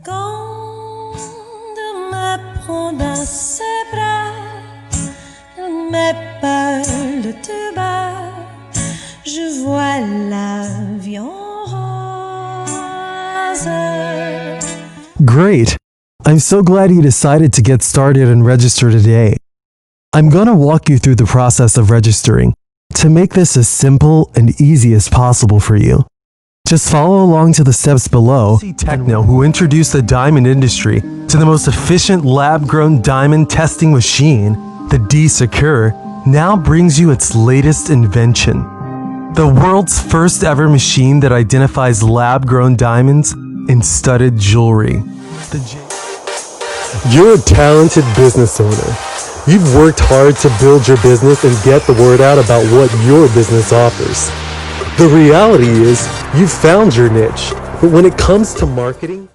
Quand on me prend dans ses bras, on me parle tout bas, je vois l'avion rose. Great! I'm so glad you decided to get started and register today. I'm going to walk you through the process of registering to make this as simple and easy as possible for you. Just follow along to the steps below. Techno, who introduced the diamond industry to the most efficient lab-grown diamond testing machine, the D-Secure, now brings you its latest invention. The world's first ever machine that identifies lab-grown diamonds in studded jewelry. You're a talented business owner. You've worked hard to build your business and get the word out about what your business offers. The reality is, you've found your niche, but when it comes to marketing,